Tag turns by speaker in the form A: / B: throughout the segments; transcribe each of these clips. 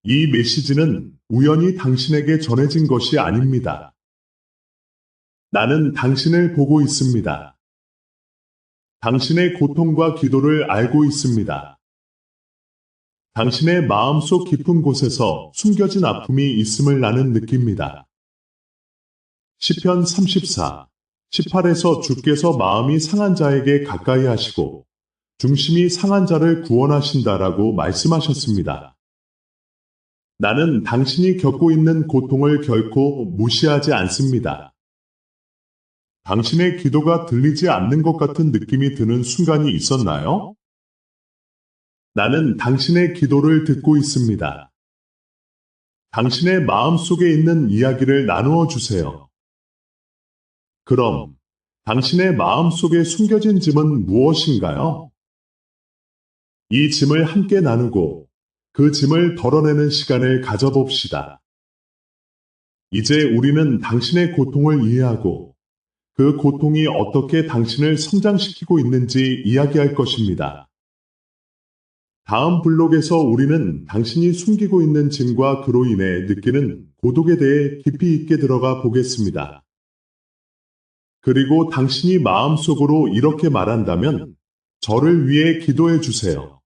A: 이 메시지는 우연히 당신에게 전해진 것이 아닙니다. 나는 당신을 보고 있습니다. 당신의 고통과 기도를 알고 있습니다. 당신의 마음속 깊은 곳에서 숨겨진 아픔이 있음을 나는 느낍니다. 시편 34, 18에서 주께서 마음이 상한 자에게 가까이 하시고 중심이 상한 자를 구원하신다라고 말씀하셨습니다. 나는 당신이 겪고 있는 고통을 결코 무시하지 않습니다. 당신의 기도가 들리지 않는 것 같은 느낌이 드는 순간이 있었나요? 나는 당신의 기도를 듣고 있습니다. 당신의 마음속에 있는 이야기를 나누어 주세요. 그럼 당신의 마음속에 숨겨진 짐은 무엇인가요? 이 짐을 함께 나누고 그 짐을 덜어내는 시간을 가져봅시다. 이제 우리는 당신의 고통을 이해하고 그 고통이 어떻게 당신을 성장시키고 있는지 이야기할 것입니다. 다음 블록에서 우리는 당신이 숨기고 있는 짐과 그로 인해 느끼는 고독에 대해 깊이 있게 들어가 보겠습니다. 그리고 당신이 마음속으로 이렇게 말한다면 저를 위해 기도해 주세요.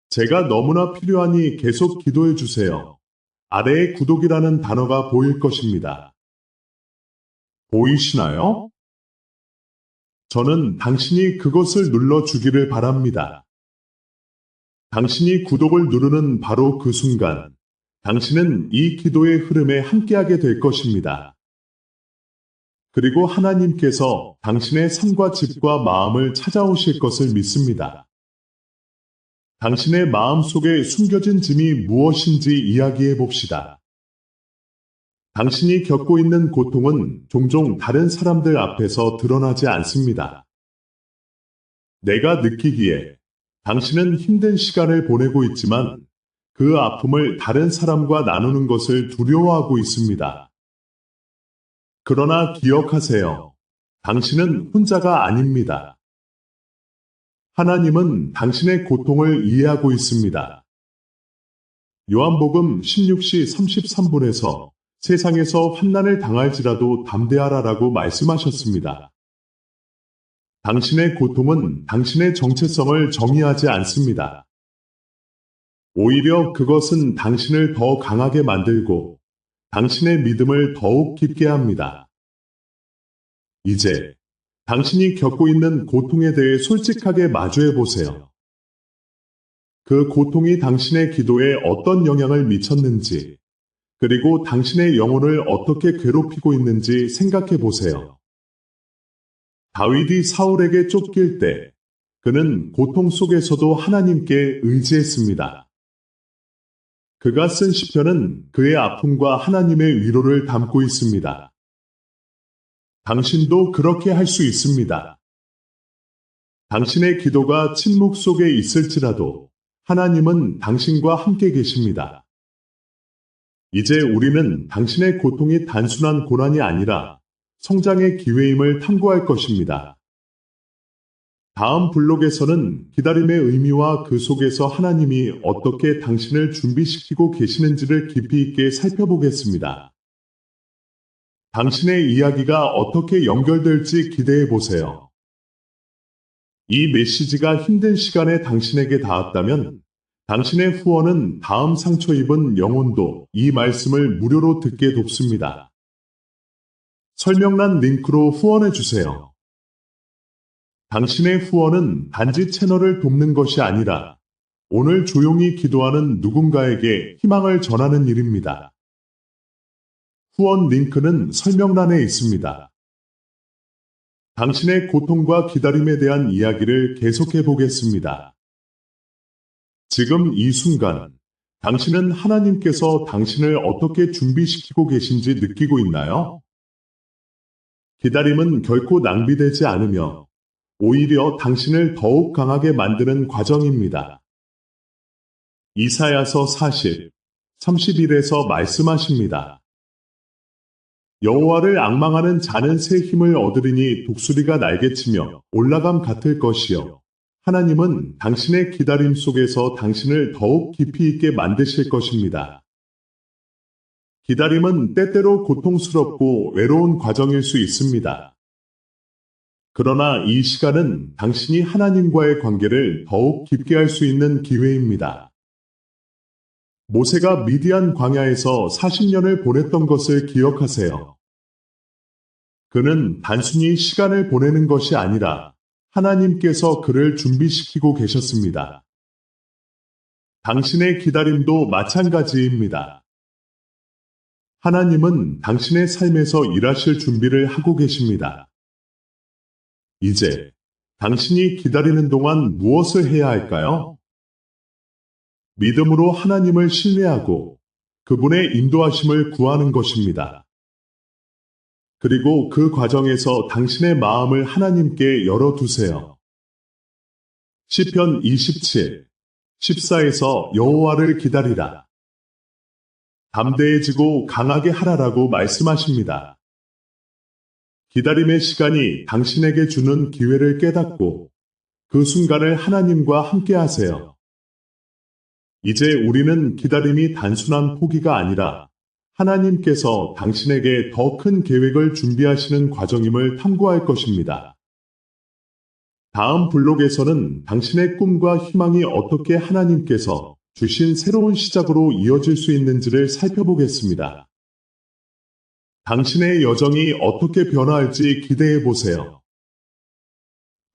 A: 제가 너무나 필요하니 계속 기도해 주세요. 아래에 구독이라는 단어가 보일 것입니다. 보이시나요? 저는 당신이 그것을 눌러주기를 바랍니다. 당신이 구독을 누르는 바로 그 순간, 당신은 이 기도의 흐름에 함께하게 될 것입니다. 그리고 하나님께서 당신의 삶과 집과 마음을 찾아오실 것을 믿습니다. 당신의 마음 속에 숨겨진 짐이 무엇인지 이야기해 봅시다. 당신이 겪고 있는 고통은 종종 다른 사람들 앞에서 드러나지 않습니다. 내가 느끼기에 당신은 힘든 시간을 보내고 있지만 그 아픔을 다른 사람과 나누는 것을 두려워하고 있습니다. 그러나 기억하세요. 당신은 혼자가 아닙니다. 하나님은 당신의 고통을 이해하고 있습니다. 요한복음 16시 33분에서 세상에서 환난을 당할지라도 담대하라라고 말씀하셨습니다. 당신의 고통은 당신의 정체성을 정의하지 않습니다. 오히려 그것은 당신을 더 강하게 만들고 당신의 믿음을 더욱 깊게 합니다. 이제 당신이 겪고 있는 고통에 대해 솔직하게 마주해 보세요. 그 고통이 당신의 기도에 어떤 영향을 미쳤는지, 그리고 당신의 영혼을 어떻게 괴롭히고 있는지 생각해 보세요. 다윗이 사울에게 쫓길 때 그는 고통 속에서도 하나님께 의지했습니다. 그가 쓴 시편은 그의 아픔과 하나님의 위로를 담고 있습니다. 당신도 그렇게 할 수 있습니다. 당신의 기도가 침묵 속에 있을지라도 하나님은 당신과 함께 계십니다. 이제 우리는 당신의 고통이 단순한 고난이 아니라 성장의 기회임을 탐구할 것입니다. 다음 블록에서는 기다림의 의미와 그 속에서 하나님이 어떻게 당신을 준비시키고 계시는지를 깊이 있게 살펴보겠습니다. 당신의 이야기가 어떻게 연결될지 기대해 보세요. 이 메시지가 힘든 시간에 당신에게 닿았다면 당신의 후원은 다음 상처 입은 영혼도 이 말씀을 무료로 듣게 돕습니다. 설명란 링크로 후원해 주세요. 당신의 후원은 단지 채널을 돕는 것이 아니라 오늘 조용히 기도하는 누군가에게 희망을 전하는 일입니다. 후원 링크는 설명란에 있습니다. 당신의 고통과 기다림에 대한 이야기를 계속해 보겠습니다. 지금 이 순간, 당신은 하나님께서 당신을 어떻게 준비시키고 계신지 느끼고 있나요? 기다림은 결코 낭비되지 않으며 오히려 당신을 더욱 강하게 만드는 과정입니다. 이사야서 40, 31에서 말씀하십니다. 여호와를 앙망하는 자는 새 힘을 얻으리니 독수리가 날개치며 올라감 같을 것이요 하나님은 당신의 기다림 속에서 당신을 더욱 깊이 있게 만드실 것입니다. 기다림은 때때로 고통스럽고 외로운 과정일 수 있습니다. 그러나 이 시간은 당신이 하나님과의 관계를 더욱 깊게 할 수 있는 기회입니다. 모세가 미디안 광야에서 40년을 보냈던 것을 기억하세요. 그는 단순히 시간을 보내는 것이 아니라 하나님께서 그를 준비시키고 계셨습니다. 당신의 기다림도 마찬가지입니다. 하나님은 당신의 삶에서 일하실 준비를 하고 계십니다. 이제 당신이 기다리는 동안 무엇을 해야 할까요? 믿음으로 하나님을 신뢰하고 그분의 인도하심을 구하는 것입니다. 그리고 그 과정에서 당신의 마음을 하나님께 열어두세요. 시편 27, 14에서 여호와를 기다리라. 담대해지고 강하게 하라라고 말씀하십니다. 기다림의 시간이 당신에게 주는 기회를 깨닫고 그 순간을 하나님과 함께 하세요. 이제 우리는 기다림이 단순한 포기가 아니라 하나님께서 당신에게 더 큰 계획을 준비하시는 과정임을 탐구할 것입니다. 다음 블록에서는 당신의 꿈과 희망이 어떻게 하나님께서 주신 새로운 시작으로 이어질 수 있는지를 살펴보겠습니다. 당신의 여정이 어떻게 변화할지 기대해 보세요.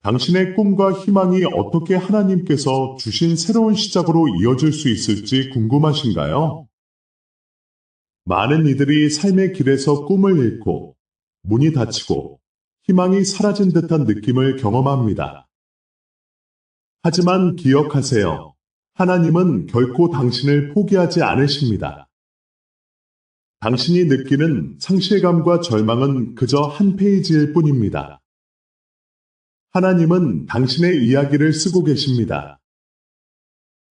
A: 당신의 꿈과 희망이 어떻게 하나님께서 주신 새로운 시작으로 이어질 수 있을지 궁금하신가요? 많은 이들이 삶의 길에서 꿈을 잃고 문이 닫히고 희망이 사라진 듯한 느낌을 경험합니다. 하지만 기억하세요. 하나님은 결코 당신을 포기하지 않으십니다. 당신이 느끼는 상실감과 절망은 그저 한 페이지일 뿐입니다. 하나님은 당신의 이야기를 쓰고 계십니다.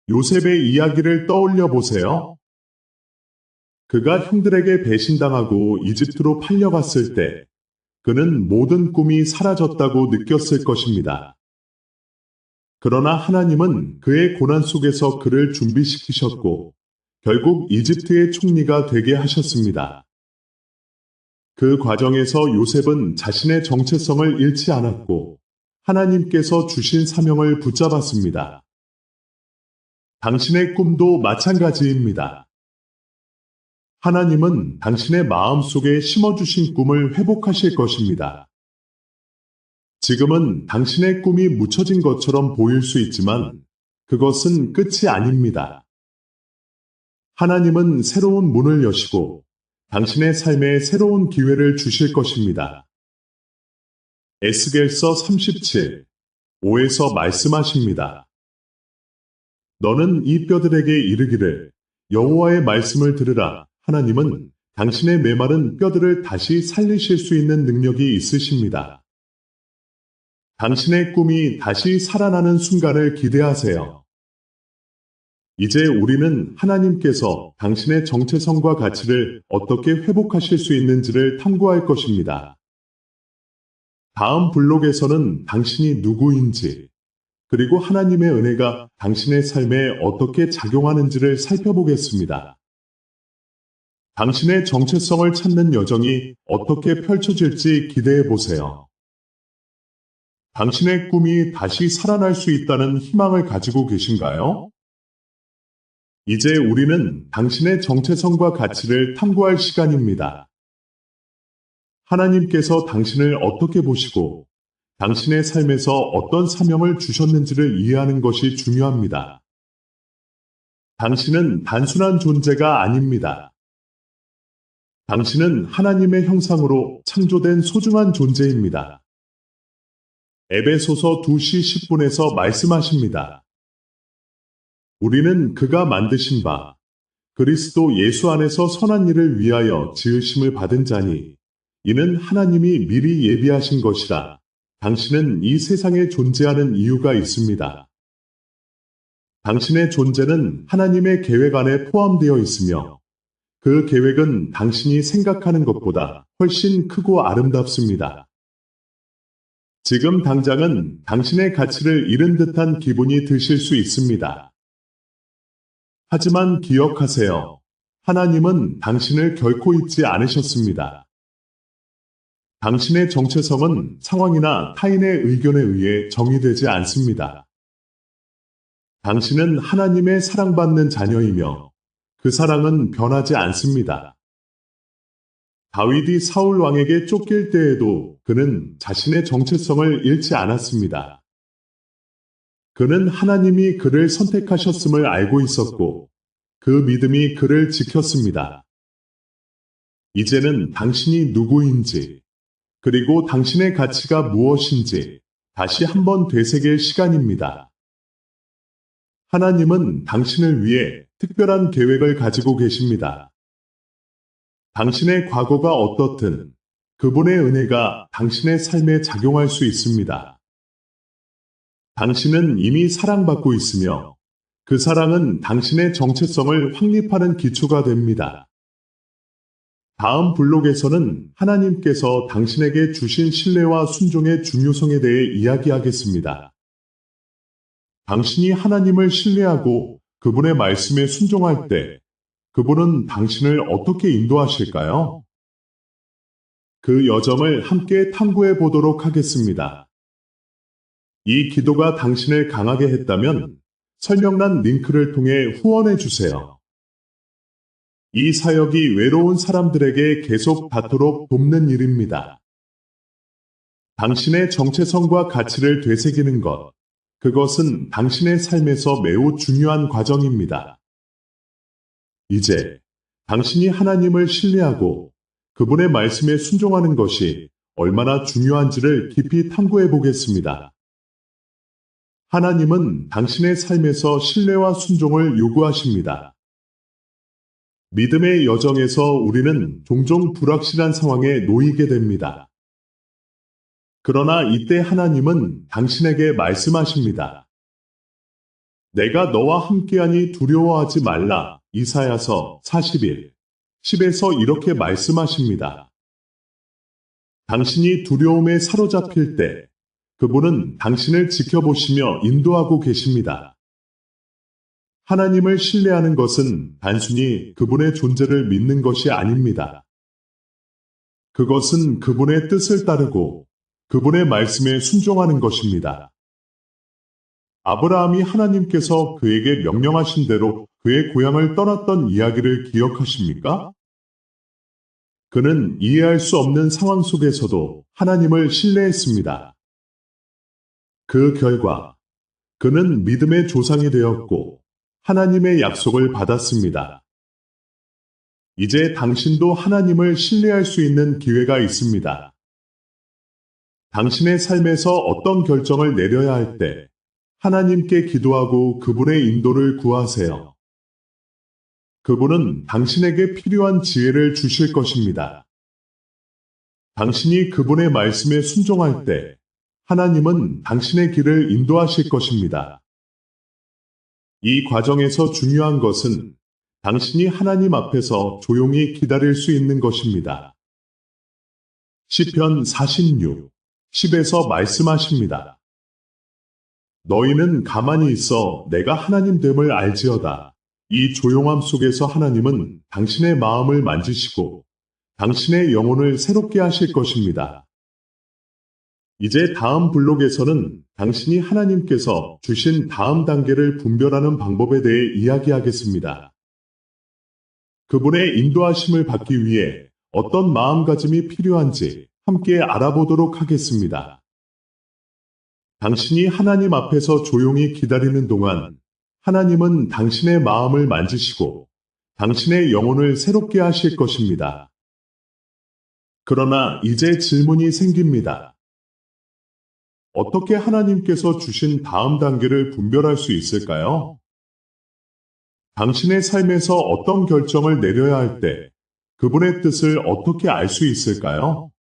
A: 요셉의 이야기를 떠올려 보세요. 그가 형들에게 배신당하고 이집트로 팔려갔을 때 그는 모든 꿈이 사라졌다고 느꼈을 것입니다. 그러나 하나님은 그의 고난 속에서 그를 준비시키셨고 결국 이집트의 총리가 되게 하셨습니다. 그 과정에서 요셉은 자신의 정체성을 잃지 않았고 하나님께서 주신 사명을 붙잡았습니다. 당신의 꿈도 마찬가지입니다. 하나님은 당신의 마음속에 심어주신 꿈을 회복하실 것입니다. 지금은 당신의 꿈이 묻혀진 것처럼 보일 수 있지만 그것은 끝이 아닙니다. 하나님은 새로운 문을 여시고 당신의 삶에 새로운 기회를 주실 것입니다. 에스겔서 37, 5에서 말씀하십니다. 너는 이 뼈들에게 이르기를 여호와의 말씀을 들으라. 하나님은 당신의 메마른 뼈들을 다시 살리실 수 있는 능력이 있으십니다. 당신의 꿈이 다시 살아나는 순간을 기대하세요. 이제 우리는 하나님께서 당신의 정체성과 가치를 어떻게 회복하실 수 있는지를 탐구할 것입니다. 다음 블록에서는 당신이 누구인지, 그리고 하나님의 은혜가 당신의 삶에 어떻게 작용하는지를 살펴보겠습니다. 당신의 정체성을 찾는 여정이 어떻게 펼쳐질지 기대해 보세요. 당신의 꿈이 다시 살아날 수 있다는 희망을 가지고 계신가요? 이제 우리는 당신의 정체성과 가치를 탐구할 시간입니다. 하나님께서 당신을 어떻게 보시고 당신의 삶에서 어떤 사명을 주셨는지를 이해하는 것이 중요합니다. 당신은 단순한 존재가 아닙니다. 당신은 하나님의 형상으로 창조된 소중한 존재입니다. 에베소서 2시 10분에서 말씀하십니다. 우리는 그가 만드신 바 그리스도 예수 안에서 선한 일을 위하여 지으심을 받은 자니 이는 하나님이 미리 예비하신 것이라. 당신은 이 세상에 존재하는 이유가 있습니다. 당신의 존재는 하나님의 계획 안에 포함되어 있으며 그 계획은 당신이 생각하는 것보다 훨씬 크고 아름답습니다. 지금 당장은 당신의 가치를 잃은 듯한 기분이 드실 수 있습니다. 하지만 기억하세요. 하나님은 당신을 결코 잊지 않으셨습니다. 당신의 정체성은 상황이나 타인의 의견에 의해 정의되지 않습니다. 당신은 하나님의 사랑받는 자녀이며 그 사랑은 변하지 않습니다. 다윗이 사울 왕에게 쫓길 때에도 그는 자신의 정체성을 잃지 않았습니다. 그는 하나님이 그를 선택하셨음을 알고 있었고 그 믿음이 그를 지켰습니다. 이제는 당신이 누구인지 그리고 당신의 가치가 무엇인지 다시 한번 되새길 시간입니다. 하나님은 당신을 위해 특별한 계획을 가지고 계십니다. 당신의 과거가 어떻든 그분의 은혜가 당신의 삶에 작용할 수 있습니다. 당신은 이미 사랑받고 있으며 그 사랑은 당신의 정체성을 확립하는 기초가 됩니다. 다음 블록에서는 하나님께서 당신에게 주신 신뢰와 순종의 중요성에 대해 이야기하겠습니다. 당신이 하나님을 신뢰하고 그분의 말씀에 순종할 때 그분은 당신을 어떻게 인도하실까요? 그 여정을 함께 탐구해 보도록 하겠습니다. 이 기도가 당신을 강하게 했다면 설명란 링크를 통해 후원해 주세요. 이 사역이 외로운 사람들에게 계속 닿도록 돕는 일입니다. 당신의 정체성과 가치를 되새기는 것, 그것은 당신의 삶에서 매우 중요한 과정입니다. 이제 당신이 하나님을 신뢰하고 그분의 말씀에 순종하는 것이 얼마나 중요한지를 깊이 탐구해 보겠습니다. 하나님은 당신의 삶에서 신뢰와 순종을 요구하십니다. 믿음의 여정에서 우리는 종종 불확실한 상황에 놓이게 됩니다. 그러나 이때 하나님은 당신에게 말씀하십니다. 내가 너와 함께하니 두려워하지 말라. 이사야서 41, 10에서 이렇게 말씀하십니다. 당신이 두려움에 사로잡힐 때 그분은 당신을 지켜보시며 인도하고 계십니다. 하나님을 신뢰하는 것은 단순히 그분의 존재를 믿는 것이 아닙니다. 그것은 그분의 뜻을 따르고 그분의 말씀에 순종하는 것입니다. 아브라함이 하나님께서 그에게 명령하신 대로 그의 고향을 떠났던 이야기를 기억하십니까? 그는 이해할 수 없는 상황 속에서도 하나님을 신뢰했습니다. 그 결과 그는 믿음의 조상이 되었고 하나님의 약속을 받았습니다. 이제 당신도 하나님을 신뢰할 수 있는 기회가 있습니다. 당신의 삶에서 어떤 결정을 내려야 할 때 하나님께 기도하고 그분의 인도를 구하세요. 그분은 당신에게 필요한 지혜를 주실 것입니다. 당신이 그분의 말씀에 순종할 때 하나님은 당신의 길을 인도하실 것입니다. 이 과정에서 중요한 것은 당신이 하나님 앞에서 조용히 기다릴 수 있는 것입니다. 시편 46, 10에서 말씀하십니다. 너희는 가만히 있어 내가 하나님 됨을 알지어다. 이 조용함 속에서 하나님은 당신의 마음을 만지시고 당신의 영혼을 새롭게 하실 것입니다. 이제 다음 블록에서는 당신이 하나님께서 주신 다음 단계를 분별하는 방법에 대해 이야기하겠습니다. 그분의 인도하심을 받기 위해 어떤 마음가짐이 필요한지 함께 알아보도록 하겠습니다. 당신이 하나님 앞에서 조용히 기다리는 동안 하나님은 당신의 마음을 만지시고 당신의 영혼을 새롭게 하실 것입니다. 그러나 이제 질문이 생깁니다. 어떻게 하나님께서 주신 다음 단계를 분별할 수 있을까요? 당신의 삶에서 어떤 결정을 내려야 할 때 그분의 뜻을 어떻게 알 수 있을까요?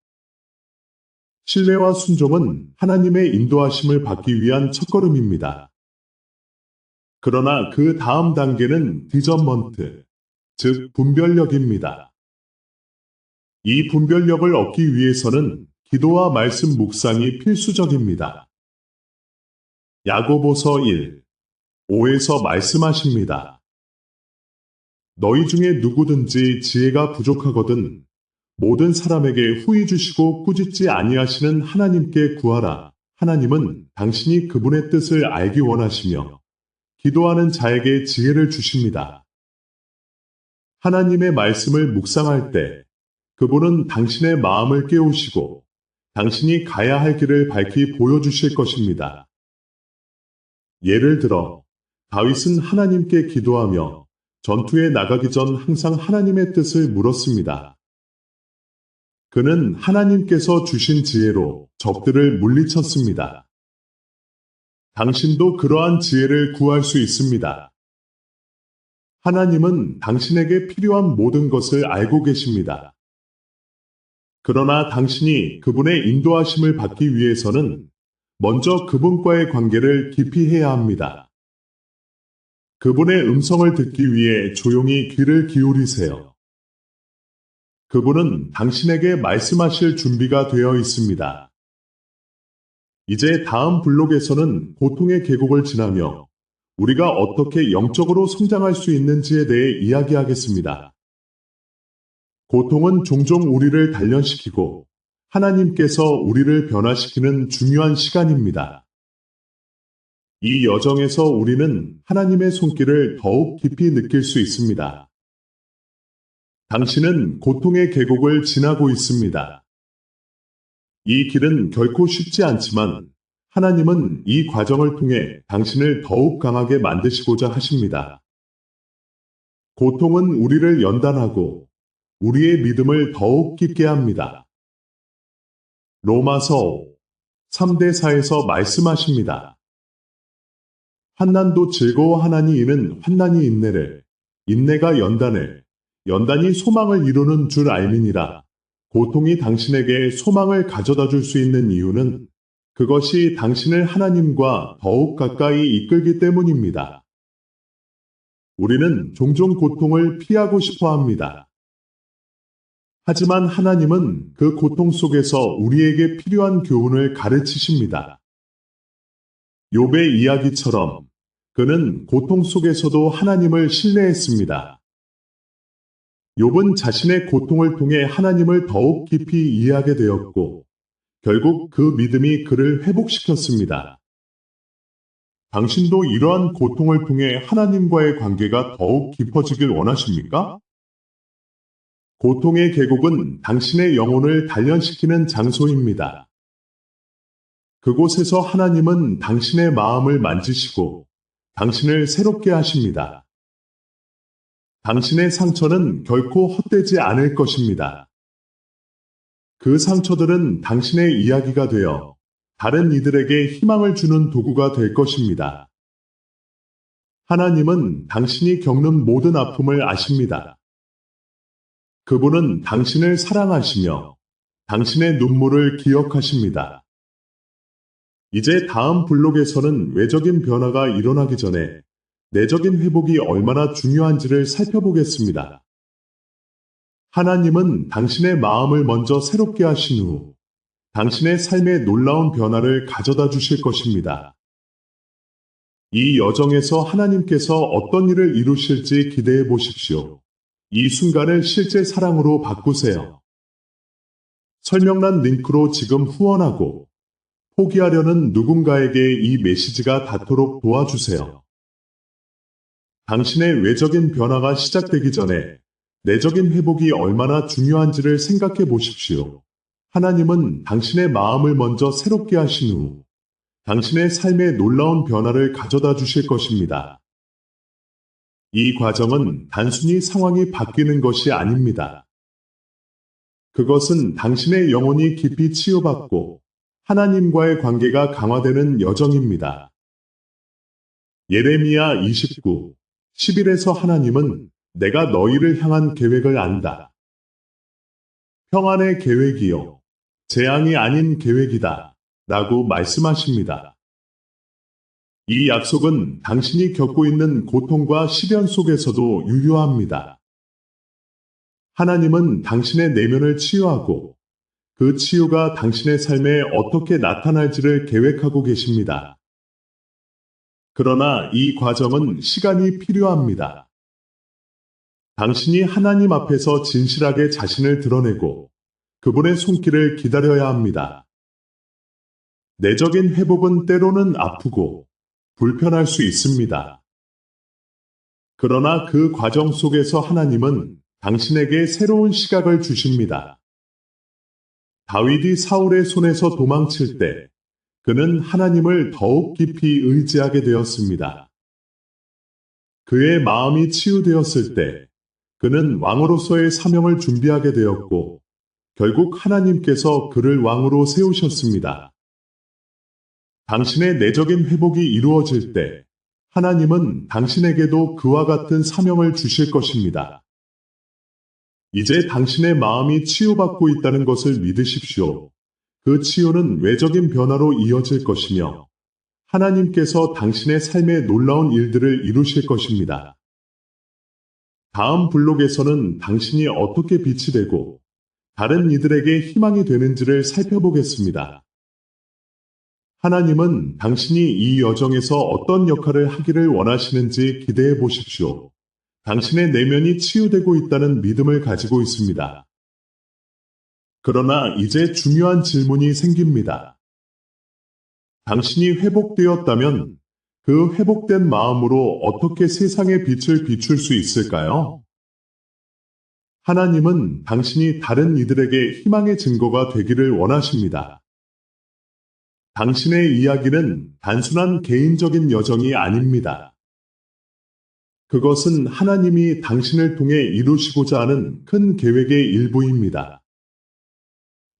A: 신뢰와 순종은 하나님의 인도하심을 받기 위한 첫걸음입니다. 그러나 그 다음 단계는 디저먼트, 즉 분별력입니다. 이 분별력을 얻기 위해서는 기도와 말씀 묵상이 필수적입니다. 야고보서 1, 5에서 말씀하십니다. 너희 중에 누구든지 지혜가 부족하거든 모든 사람에게 후히 주시고 꾸짖지 아니하시는 하나님께 구하라. 하나님은 당신이 그분의 뜻을 알기 원하시며 기도하는 자에게 지혜를 주십니다. 하나님의 말씀을 묵상할 때 그분은 당신의 마음을 깨우시고 당신이 가야 할 길을 밝히 보여주실 것입니다. 예를 들어 다윗은 하나님께 기도하며 전투에 나가기 전 항상 하나님의 뜻을 물었습니다. 그는 하나님께서 주신 지혜로 적들을 물리쳤습니다. 당신도 그러한 지혜를 구할 수 있습니다. 하나님은 당신에게 필요한 모든 것을 알고 계십니다. 그러나 당신이 그분의 인도하심을 받기 위해서는 먼저 그분과의 관계를 깊이 해야 합니다. 그분의 음성을 듣기 위해 조용히 귀를 기울이세요. 그분은 당신에게 말씀하실 준비가 되어 있습니다. 이제 다음 블록에서는 고통의 계곡을 지나며 우리가 어떻게 영적으로 성장할 수 있는지에 대해 이야기하겠습니다. 고통은 종종 우리를 단련시키고 하나님께서 우리를 변화시키는 중요한 시간입니다. 이 여정에서 우리는 하나님의 손길을 더욱 깊이 느낄 수 있습니다. 당신은 고통의 계곡을 지나고 있습니다. 이 길은 결코 쉽지 않지만 하나님은 이 과정을 통해 당신을 더욱 강하게 만드시고자 하십니다. 고통은 우리를 연단하고 우리의 믿음을 더욱 깊게 합니다. 로마서 3대4에서 말씀하십니다. 환난도 즐거워하나니 이는 환난이 인내를, 인내가 연단을, 연단이 소망을 이루는 줄 알미니라. 고통이 당신에게 소망을 가져다 줄 수 있는 이유는 그것이 당신을 하나님과 더욱 가까이 이끌기 때문입니다. 우리는 종종 고통을 피하고 싶어 합니다. 하지만 하나님은 그 고통 속에서 우리에게 필요한 교훈을 가르치십니다. 욥의 이야기처럼 그는 고통 속에서도 하나님을 신뢰했습니다. 욥은 자신의 고통을 통해 하나님을 더욱 깊이 이해하게 되었고 결국 그 믿음이 그를 회복시켰습니다. 당신도 이러한 고통을 통해 하나님과의 관계가 더욱 깊어지길 원하십니까? 고통의 계곡은 당신의 영혼을 단련시키는 장소입니다. 그곳에서 하나님은 당신의 마음을 만지시고 당신을 새롭게 하십니다. 당신의 상처는 결코 헛되지 않을 것입니다. 그 상처들은 당신의 이야기가 되어 다른 이들에게 희망을 주는 도구가 될 것입니다. 하나님은 당신이 겪는 모든 아픔을 아십니다. 그분은 당신을 사랑하시며 당신의 눈물을 기억하십니다. 이제 다음 블록에서는 외적인 변화가 일어나기 전에 내적인 회복이 얼마나 중요한지를 살펴보겠습니다. 하나님은 당신의 마음을 먼저 새롭게 하신 후 당신의 삶에 놀라운 변화를 가져다 주실 것입니다. 이 여정에서 하나님께서 어떤 일을 이루실지 기대해 보십시오. 이 순간을 실제 사랑으로 바꾸세요. 설명란 링크로 지금 후원하고 포기하려는 누군가에게 이 메시지가 닿도록 도와주세요. 당신의 외적인 변화가 시작되기 전에 내적인 회복이 얼마나 중요한지를 생각해 보십시오. 하나님은 당신의 마음을 먼저 새롭게 하신 후 당신의 삶에 놀라운 변화를 가져다 주실 것입니다. 이 과정은 단순히 상황이 바뀌는 것이 아닙니다. 그것은 당신의 영혼이 깊이 치유받고 하나님과의 관계가 강화되는 여정입니다. 예레미야 29, 11에서 하나님은 내가 너희를 향한 계획을 안다. 평안의 계획이요. 재앙이 아닌 계획이다. 라고 말씀하십니다. 이 약속은 당신이 겪고 있는 고통과 시련 속에서도 유효합니다. 하나님은 당신의 내면을 치유하고 그 치유가 당신의 삶에 어떻게 나타날지를 계획하고 계십니다. 그러나 이 과정은 시간이 필요합니다. 당신이 하나님 앞에서 진실하게 자신을 드러내고 그분의 손길을 기다려야 합니다. 내적인 회복은 때로는 아프고 불편할 수 있습니다. 그러나 그 과정 속에서 하나님은 당신에게 새로운 시각을 주십니다. 다윗이 사울의 손에서 도망칠 때 그는 하나님을 더욱 깊이 의지하게 되었습니다. 그의 마음이 치유되었을 때 그는 왕으로서의 사명을 준비하게 되었고 결국 하나님께서 그를 왕으로 세우셨습니다. 당신의 내적인 회복이 이루어질 때 하나님은 당신에게도 그와 같은 사명을 주실 것입니다. 이제 당신의 마음이 치유받고 있다는 것을 믿으십시오. 그 치유는 외적인 변화로 이어질 것이며 하나님께서 당신의 삶에 놀라운 일들을 이루실 것입니다. 다음 블록에서는 당신이 어떻게 빛이 되고 다른 이들에게 희망이 되는지를 살펴보겠습니다. 하나님은 당신이 이 여정에서 어떤 역할을 하기를 원하시는지 기대해 보십시오. 당신의 내면이 치유되고 있다는 믿음을 가지고 있습니다. 그러나 이제 중요한 질문이 생깁니다. 당신이 회복되었다면 그 회복된 마음으로 어떻게 세상의 빛을 비출 수 있을까요? 하나님은 당신이 다른 이들에게 희망의 증거가 되기를 원하십니다. 당신의 이야기는 단순한 개인적인 여정이 아닙니다. 그것은 하나님이 당신을 통해 이루시고자 하는 큰 계획의 일부입니다.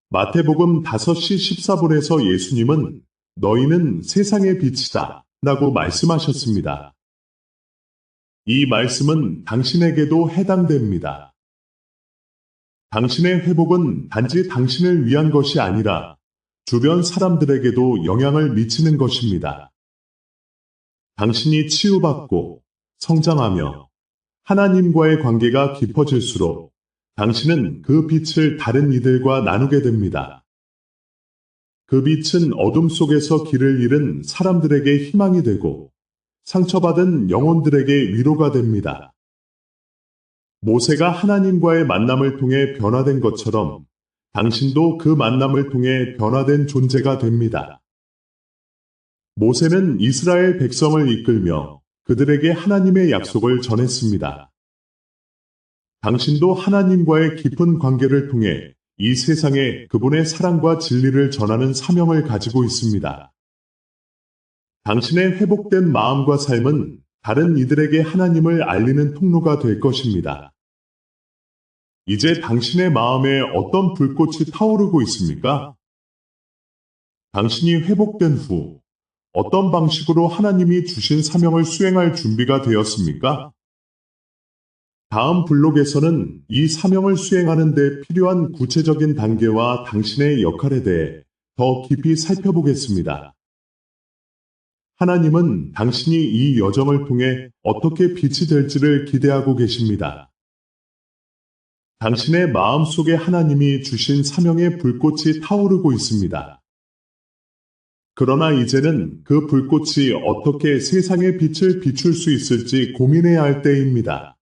A: 마태복음 5시 14분에서 예수님은 너희는 세상의 빛이다 라고 말씀하셨습니다. 이 말씀은 당신에게도 해당됩니다. 당신의 회복은 단지 당신을 위한 것이 아니라 주변 사람들에게도 영향을 미치는 것입니다. 당신이 치유받고 성장하며 하나님과의 관계가 깊어질수록 당신은 그 빛을 다른 이들과 나누게 됩니다. 그 빛은 어둠 속에서 길을 잃은 사람들에게 희망이 되고 상처받은 영혼들에게 위로가 됩니다. 모세가 하나님과의 만남을 통해 변화된 것처럼 당신도 그 만남을 통해 변화된 존재가 됩니다. 모세는 이스라엘 백성을 이끌며 그들에게 하나님의 약속을 전했습니다. 당신도 하나님과의 깊은 관계를 통해 이 세상에 그분의 사랑과 진리를 전하는 사명을 가지고 있습니다. 당신의 회복된 마음과 삶은 다른 이들에게 하나님을 알리는 통로가 될 것입니다. 이제 당신의 마음에 어떤 불꽃이 타오르고 있습니까? 당신이 회복된 후 어떤 방식으로 하나님이 주신 사명을 수행할 준비가 되었습니까? 다음 블록에서는 이 사명을 수행하는 데 필요한 구체적인 단계와 당신의 역할에 대해 더 깊이 살펴보겠습니다. 하나님은 당신이 이 여정을 통해 어떻게 빛이 될지를 기대하고 계십니다. 당신의 마음 속에 하나님이 주신 사명의 불꽃이 타오르고 있습니다. 그러나 이제는 그 불꽃이 어떻게 세상의 빛을 비출 수 있을지 고민해야 할 때입니다.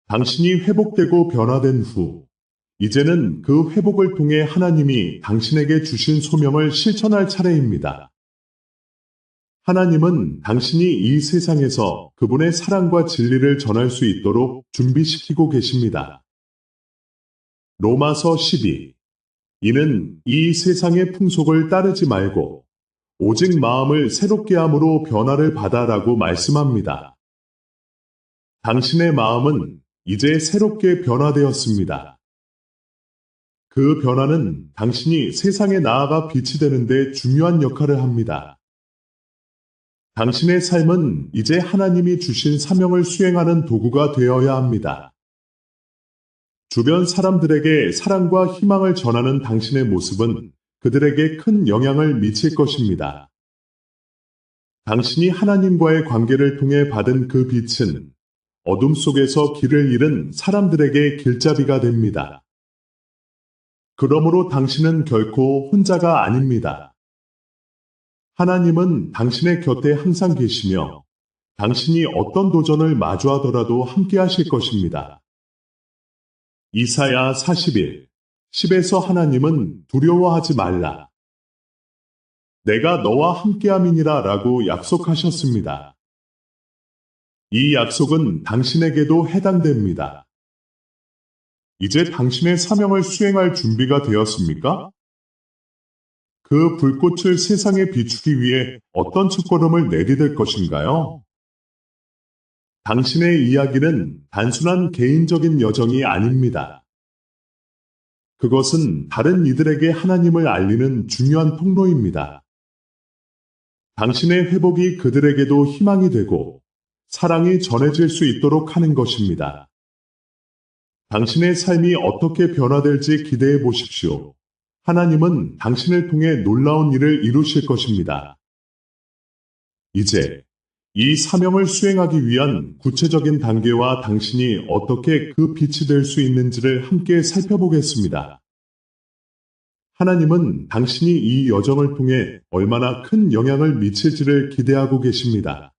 A: 당신이 회복되고 변화된 후, 이제는 그 회복을 통해 하나님이 당신에게 주신 소명을 실천할 차례입니다. 하나님은 당신이 이 세상에서 그분의 사랑과 진리를 전할 수 있도록 준비시키고 계십니다. 로마서 12. 이는 이 세상의 풍속을 따르지 말고 오직 마음을 새롭게 함으로 변화를 받아라고 말씀합니다. 당신의 마음은 이제 새롭게 변화되었습니다. 그 변화는 당신이 세상에 나아가 빛이 되는데 중요한 역할을 합니다. 당신의 삶은 이제 하나님이 주신 사명을 수행하는 도구가 되어야 합니다. 주변 사람들에게 사랑과 희망을 전하는 당신의 모습은 그들에게 큰 영향을 미칠 것입니다. 당신이 하나님과의 관계를 통해 받은 그 빛은 어둠 속에서 길을 잃은 사람들에게 길잡이가 됩니다. 그러므로 당신은 결코 혼자가 아닙니다. 하나님은 당신의 곁에 항상 계시며 당신이 어떤 도전을 마주하더라도 함께 하실 것입니다. 이사야 41, 10에서 하나님은 두려워하지 말라. 내가 너와 함께함이니라 라고 약속하셨습니다. 이 약속은 당신에게도 해당됩니다. 이제 당신의 사명을 수행할 준비가 되었습니까? 그 불꽃을 세상에 비추기 위해 어떤 첫걸음을 내디딜 것인가요? 당신의 이야기는 단순한 개인적인 여정이 아닙니다. 그것은 다른 이들에게 하나님을 알리는 중요한 통로입니다. 당신의 회복이 그들에게도 희망이 되고 사랑이 전해질 수 있도록 하는 것입니다. 당신의 삶이 어떻게 변화될지 기대해 보십시오. 하나님은 당신을 통해 놀라운 일을 이루실 것입니다. 이제 이 사명을 수행하기 위한 구체적인 단계와 당신이 어떻게 그 빛이 될 수 있는지를 함께 살펴보겠습니다. 하나님은 당신이 이 여정을 통해 얼마나 큰 영향을 미칠지를 기대하고 계십니다.